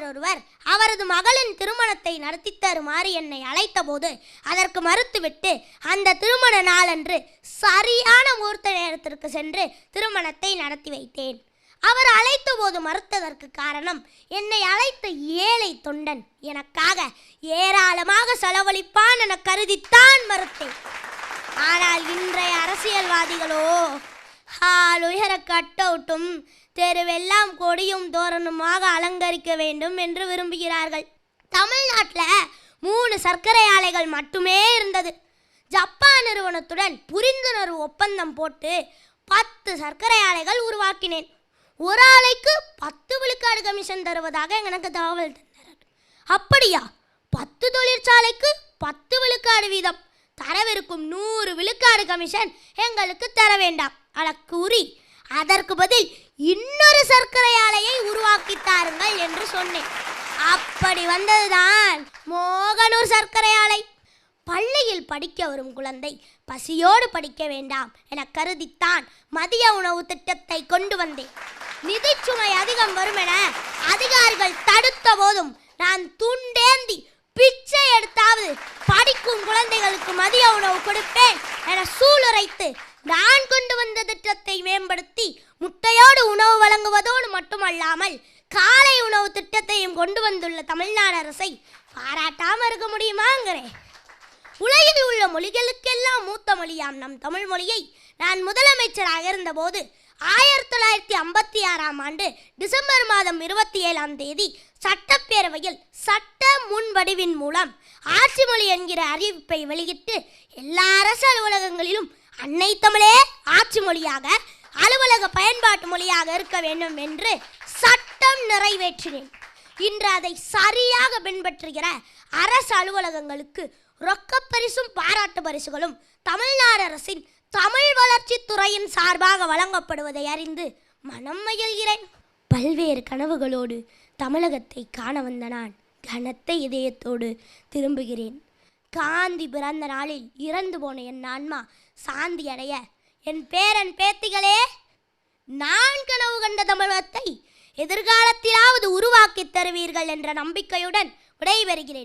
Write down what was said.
ஒருவர் அவரது மகளின் திருமணத்தை நடத்தி தருமாறு என்னை அழைத்த போது அதற்கு மறுத்துவிட்டு அந்த திருமண நாளன்று சரியான முகூர்த்த நேரத்திற்கு சென்று திருமணத்தை நடத்தி வைத்தேன். அவர் அழைத்த போது மறுத்ததற்கு காரணம், என்னை அழைத்த ஏழை தொண்டன் எனக்காக ஏராளமாக செலவழிப்பான் என கருதித்தான் மறுத்தேன். ஆனால் இன்றைய அரசியல்வாதிகளோ உயர கட்டவுட்டும் தெருவெல்லாம் கொடியும் தோரணமாக அலங்கரிக்க வேண்டும் என்று விரும்புகிறார்கள். தமிழ்நாட்டில் 3 சர்க்கரை ஆலைகள் மட்டுமே இருந்தது. ஜப்பான் நிறுவனத்துடன் புரிந்துணர்வு ஒப்பந்தம் போட்டு 10 சர்க்கரை ஆலைகள் உருவாக்கினேன். ஒரு ஆலைக்கு 10 விழுக்காடு கமிஷன் தருவதாக எனக்கு தகவல் தந்தார். அப்படியா? 10 தொழிற்சாலைக்கு 10 விழுக்காடு வீதம் தரவிருக்கும் 100 விழுக்காடு கமிஷன் எங்களுக்கு தர வேண்டாம் அட கூறி அதற்கு பதில் இன்னொரு சர்க்கரை ஆலையை உருவாக்கி தாருங்கள் என்று சொன்னேன். அப்படி வந்ததுதான் மோகனூர் சர்க்கரை ஆலை. பள்ளியில் படிக்க வரும் குழந்தை பசியோடு படிக்க வேண்டாம் என கருதித்தான் மதிய உணவு திட்டத்தை கொண்டு வந்தேன். நிதிச்சுமை அதிகம் வரும் என அதிகாரிகள் தடுத்த போதும் நான் துண்டேந்தி பிச்சை எடுத்தாவது படிக்கும் குழந்தைகளுக்கு மதிய உணவு கொடுப்பேன் என சூளுரைத்து நான் கொண்டு வந்த திட்டத்தை மேம்படுத்தி முட்டையோடு உணவு வழங்குவதோடு மட்டுமல்லாமல் காலை உணவு திட்டத்தையும் கொண்டு வந்துள்ள தமிழ்நாடு அரசை பாராட்டாமல் இருக்க முடியுமாங்கிறேன். உலகில் உள்ள மொழிகளுக்கெல்லாம் மூத்த மொழியாம் நம் தமிழ் மொழியை நான் முதலமைச்சராக இருந்தபோது 1956ஆம் ஆண்டு டிசம்பர் மாதம் 27ஆம் தேதி சட்டப்பேரவையில் சட்ட முன்வடிவின் மூலம் ஆட்சி மொழி என்கிற அறிவிப்பை வெளியிட்டு எல்லா அரசு அலுவலகங்களிலும் அன்னை தமிழே ஆட்சி மொழியாக அலுவலக பயன்பாட்டு மொழியாக இருக்க வேண்டும் என்று சட்டம் நிறைவேற்றினேன். இன்று அதை சரியாக பின்பற்றுகிற அரசு அலுவலகங்களுக்கு ரொக்கப்பரிசும் பாராட்டு பரிசுகளும் தமிழ்நாடு அரசின் தமிழ் வளர்ச்சி துறையின் சார்பாக வழங்கப்படுவதை அறிந்து மனம் மகிழ்கிறேன். பல்வேறு கனவுகளோடு தமிழகத்தை காண வந்த நான் கனத்த இதயத்தோடு திரும்புகிறேன். காந்தி பிறந்த நாளில் இறந்து போன என் ஆன்மா சாந்தி அடைய என் பேரன் பேத்திகளே, நான் கனவு கண்ட தமிழகத்தை எதிர்காலத்திலாவது உருவாக்கி தருவீர்கள் என்ற நம்பிக்கையுடன் விடைபெறுகிறேன்.